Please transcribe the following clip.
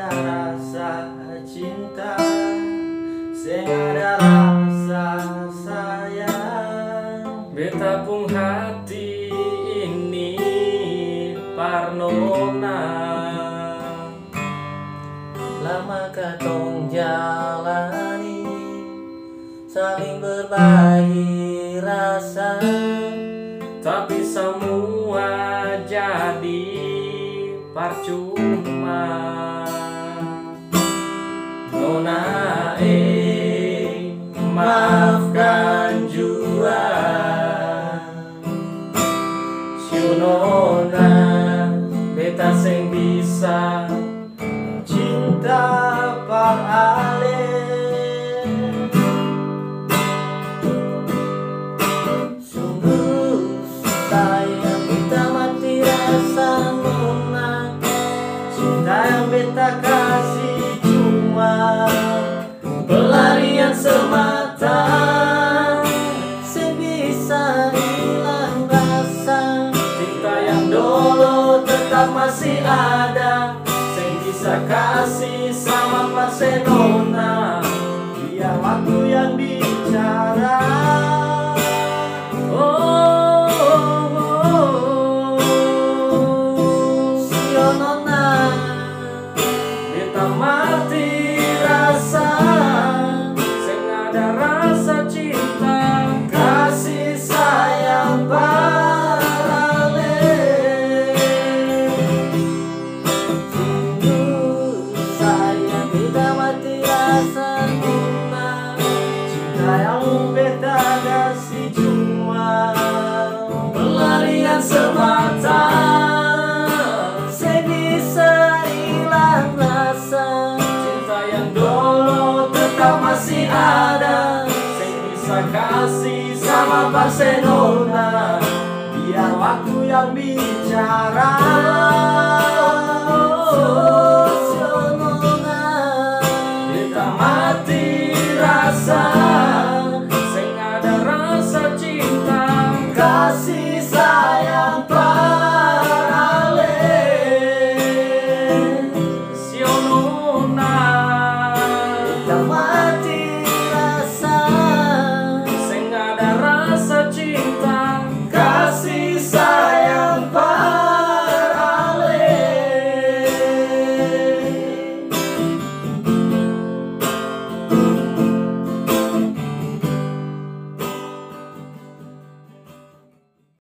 rasa cinta, sing ada rasa sayang. Beta pun hati ini parnona, lama katong jalani, saling berbagi rasa, tapi semua jadi percuma. Nona maafkan jua, siu nona beta sing bisa cinta par ale. Sungguh sayang beta mati rasa nona, cinta yang beta kasih cuma pelarian semata, sing bisa hilang rasa. Cinta yang dulu tetap masih ada, sing bisa kasih sama Barcelona. Biar waktu yang bicara. Sio nona, Beta mati rasa, sing ada rasa cinta, kasih sayang parale. Sungguh sayang beta mati rasa nona, cinta yang beta kasih cuma pelarian semata, sing bisa hilang rasa. cinta yang Dulu tetap masih ada, sing bisa kasih sama Barcelona. Biar waktu yang bicara.